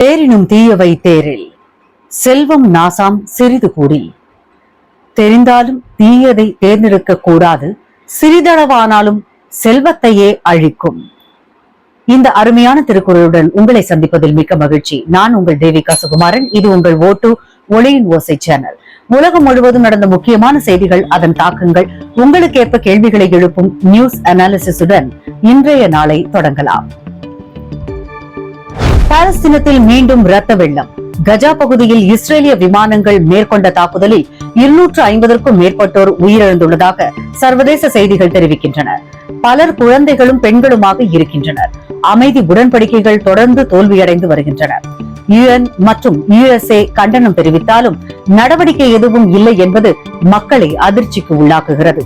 தேரினும் தீயவை தேரில் செல்வம் நாசாம் சிறிது கூடில். தெரிந்தாலும் தீயதை தேர்ந்தெடுக்க கூடாது, சிறிதளவானாலும் செல்வத்தையே அழிக்கும். இந்த அருமையான திருக்குறளுடன் உங்களை சந்திப்பதில் மிக்க மகிழ்ச்சி. நான் உங்கள் தேவிகா சுகுமாரன். இது உங்கள் ஓட்டு ஒளியின் ஓசை சேனல். உலகம் முழுவதும் நடந்த முக்கியமான செய்திகள், அதன் தாக்கங்கள், உங்களுக்கு ஏற்ப கேள்விகளை எழுப்பும் நியூஸ் அனாலிசிஸுடன் இன்றைய நாளை தொடங்கலாம். பாலஸ்தீனத்தில் மீண்டும் இரத்த வெள்ளம். கஜா பகுதியில் இஸ்ரேலிய விமானங்கள் மேற்கொண்ட தாக்குதலில் 250க்கும் மேற்பட்டோர் உயிரிழந்துள்ளதாக சர்வதேச செய்திகள் தெரிவிக்கின்றன. பலர் குழந்தைகளும் பெண்களுமாக இருக்கின்றனர். அமைதி உடன்படிக்கைகள் தொடர்ந்து தோல்வியடைந்து வருகின்றன. UN மற்றும் USA கண்டனம் தெரிவித்தாலும் நடவடிக்கை எதுவும் இல்லை என்பது மக்களை அதிர்ச்சிக்கு உள்ளாக்குகிறது.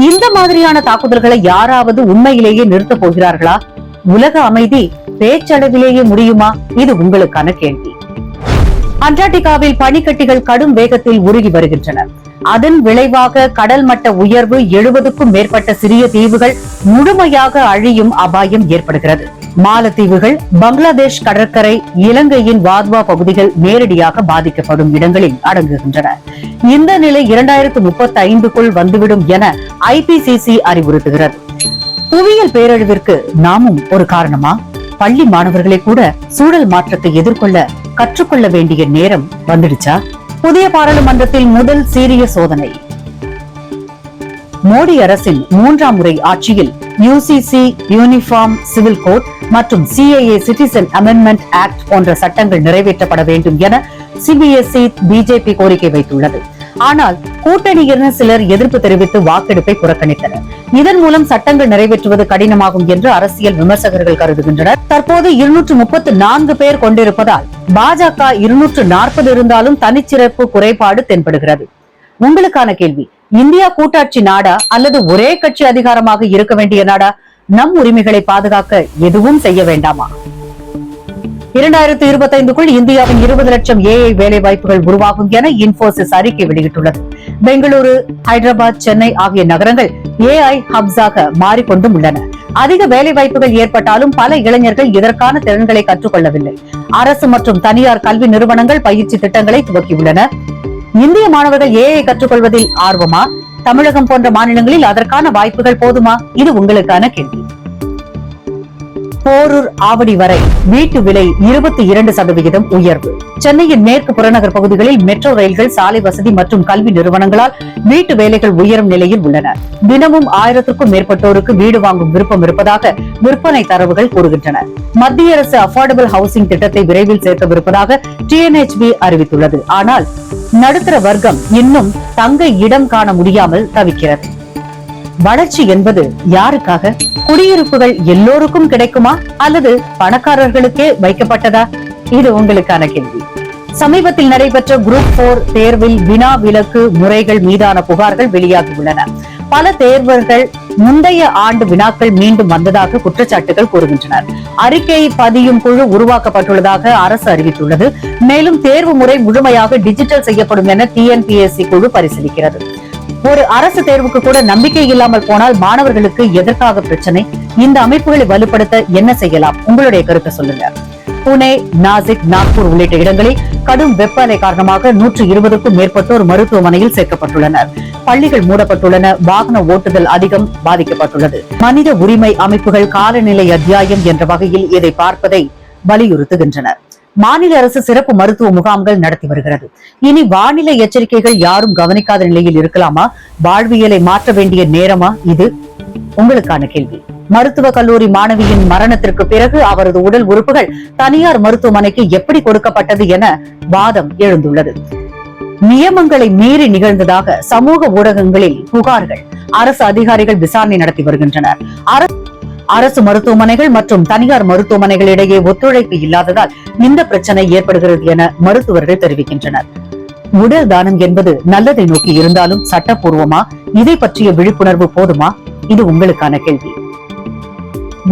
இந்த மாதிரியான தாக்குதல்களை யாராவது உண்மையிலேயே நிறுத்தப் போகிறார்களா? உலக அமைதி பேச்சளவிலேயே முடியுமா? இது உங்களுக்கான கேள்வி. அண்டார்டிகாவில் பனிக்கட்டிகள் கடும் வேகத்தில் உருகி வருகின்றன. அதன் விளைவாக கடல் மட்ட உயர்வு, 70க்கும் மேற்பட்ட சிறிய தீவுகள் முழுமையாக அழியும் அபாயம் ஏற்படுகிறது. மாலத்தீவுகள், பங்களாதேஷ் கடற்கரை, இலங்கையின் வாத்வா பகுதிகள் நேரடியாக பாதிக்கப்படும் இடங்களில் அடங்குகின்றன. இந்த நிலை 2035க்குள் வந்துவிடும் என IPCC அறிவுறுத்துகிறது. புவியியல் பேரழிவிற்கு நாமும் ஒரு காரணமா? பள்ளி மாணவர்களை கூட சூழல் மாற்றத்தை எதிர்கொள்ள கற்றுக்கொள்ள வேண்டிய நேரம் வந்துடுச்சா? புதிய பாராளுமன்றத்தில் முதல் சீரிய சோதனை. மோடி அரசின் 3ஆம் முறை ஆட்சியில் UCC யூனிஃபார்ம் சிவில் கோட் மற்றும் CAA சிட்டிசன் அமெண்ட்மெண்ட் ஆக்ட் போன்ற சட்டங்கள் நிறைவேற்றப்பட வேண்டும் என CBSE BJP கோரிக்கை வைத்துள்ளது. ஆனால் கூட்டணியினர் சிலர் எதிர்ப்பு தெரிவித்து வாக்கெடுப்பை புறக்கணித்தனர். இதன் மூலம் சட்டங்கள் நிறைவேற்றுவது கடினமாகும் என்று அரசியல் விமர்சகர்கள் கருதுகின்றனர். தற்போது 234 பேர் கொண்டிருப்பதால் பாஜக 240 இருந்தாலும் தனிச்சிறப்பு குறைபாடு தென்படுகிறது. உங்களுக்கான கேள்வி, இந்தியா கூட்டாட்சி நாடா அல்லது ஒரே கட்சி அதிகாரமாக இருக்க வேண்டிய நாடா? நம் உரிமைகளை பாதுகாக்க எதுவும் செய்ய வேண்டாமா? 2025க்குள் இந்தியாவின் 20 லட்சம் AI வேலை வாய்ப்புகள் உருவாகும் என இன்போசிஸ் அறிக்கை வெளியிட்டுள்ளது. பெங்களூரு, ஹைதராபாத், சென்னை ஆகிய நகரங்கள் AI ஹப்ஸாக மாறிக்கொண்டும் உள்ளன. அதிக வேலை வாய்ப்புகள் ஏற்பட்டாலும் பல இளைஞர்கள் இதற்கான திறன்களை கற்றுக்கொள்ளவில்லை. அரசு மற்றும் தனியார் கல்வி நிறுவனங்கள் பயிற்சி திட்டங்களை துவக்கியுள்ளன. இந்திய மாணவர்கள் AI கற்றுக்கொள்வதில் ஆர்வமா? தமிழகம் போன்ற மாநிலங்களில் அதற்கான வாய்ப்புகள் போதுமா? இது உங்களுக்கான கேள்வி. போரூர் ஆவடி வரை வீட்டு விலை 22% உயர்வு. சென்னையின் மேற்கு புறநகர் பகுதிகளில் மெட்ரோ ரயில்கள், சாலை வசதி மற்றும் கல்வி நிறுவனங்களால் வீட்டு வேலைகள் உயரும் நிலையில் உள்ளன. தினமும் 1000க்கும் மேற்பட்டோருக்கு வீடு வாங்கும் விருப்பம் இருப்பதாக விற்பனை தரவுகள் கூறுகின்றன. மத்திய அரசு அஃபோர்டபிள் ஹவுசிங் திட்டத்தை விரைவில் சேர்க்கவிருப்பதாக TNHB அறிவித்துள்ளது. ஆனால் நடுத்தர வர்க்கம் இன்னும் தங்க இடம் காண முடியாமல் தவிக்கிறது. வளர்ச்சி என்பது யாருக்காக? குடியிருப்புகள் எல்லோருக்கும் கிடைக்குமா அல்லது பணக்காரர்களுக்கே வைக்கப்பட்டதா? இது உங்களுக்கான கேள்வி. சமீபத்தில் நடைபெற்ற குரூப் 4 தேர்வில் வினா விலக்கு முறைகள் மீதான புகார்கள் வெளியாகியுள்ளன. பல தேர்வர்கள் முந்தைய ஆண்டு வினாக்கள் மீண்டும் வந்ததாக குற்றச்சாட்டுகள் கூறுகின்றனர். அறிக்கை பதியும் குழு உருவாக்கப்பட்டுள்ளதாக அரசு அறிவித்துள்ளது. மேலும் தேர்வு முறை முழுமையாக டிஜிட்டல் செய்யப்படும் என TNPSC குழு பரிசீலிக்கிறது. ஒரு அரசு தேர்வுக்கு கூட நம்பிக்கை இல்லாமல் போனால் மாணவர்களுக்கு எதற்காக பிரச்சனை? இந்த அமைப்புகளை வலுப்படுத்த என்ன செய்யலாம்? உங்களுடைய கருத்தை சொல்லுங்க. புனே, நாசிக், நாக்பூர் உள்ளிட்ட இடங்களில் கடும் வெப்ப அலை காரணமாக 120க்கும் மேற்பட்டோர் மருத்துவமனையில் சேர்க்கப்பட்டுள்ளனர். பள்ளிகள் மூடப்பட்டுள்ளன. வாகன ஓட்டுதல் அதிகம் பாதிக்கப்பட்டுள்ளது. மனித உரிமை அமைப்புகள் காலநிலை அத்தியாயம் என்ற வகையில் இதை பார்ப்பதை வலியுறுத்துகின்றனர். மாநில அரசு சிறப்பு மருத்துவ முகாம்கள் நடத்தி வருகிறது. இனி வானிலை எச்சரிக்கைகள் யாரும் கவனிக்காத நிலையில் இருக்கலாமா? வாழ்வியலை மாற்ற வேண்டிய நேரமா இது? உங்களுக்கான கேள்வி. மருத்துவ கல்லூரி மாணவியின் மரணத்திற்கு பிறகு அவரது உடல் உறுப்புகள் தனியார் மருத்துவமனைக்கு எப்படி கொடுக்கப்பட்டது என வாதம் எழுந்துள்ளது. நியமங்களை மீறி நிகழ்ந்ததாக சமூக ஊடகங்களில் புகார்கள். அரசு அதிகாரிகள் விசாரணை நடத்தி வருகின்றனர். அரசு மருத்துவமனைகள் மற்றும் தனியார் மருத்துவமனைகளிடையே ஒத்துழைப்பு இல்லாததால் இந்த பிரச்சனை ஏற்படுகிறது என மருத்துவர்கள் தெரிவிக்கின்றனர். உடல் தானம் என்பது நல்லதை நோக்கி இருந்தாலும் சட்டப்பூர்வமா? இதை பற்றிய விழிப்புணர்வு போதுமா? இது உங்களுக்கான கேள்வி.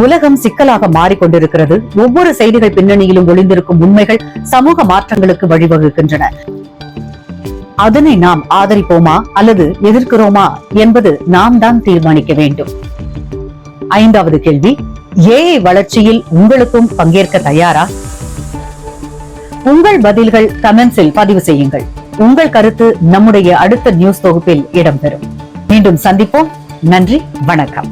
உலகம் சிக்கலாக மாறிக்கொண்டிருக்கிறது. ஒவ்வொரு செய்திகள் பின்னணியிலும் ஒளிந்திருக்கும் உண்மைகள் சமூக மாற்றங்களுக்கு வழிவகுக்கின்றன. அதனை நாம் ஆதரிப்போமா அல்லது எதிர்க்கிறோமா என்பது நாம் தான் தீர்மானிக்க வேண்டும். 5வது கேள்வி, AI வளர்ச்சியில் உங்களுக்கும் பங்கேற்க தயாரா? உங்கள் பதில்கள் கமெண்ட்ஸில் பதிவு செய்யுங்கள். உங்கள் கருத்து நம்முடைய அடுத்த நியூஸ் தொகுப்பில் இடம்பெறும். மீண்டும் சந்திப்போம். நன்றி, வணக்கம்.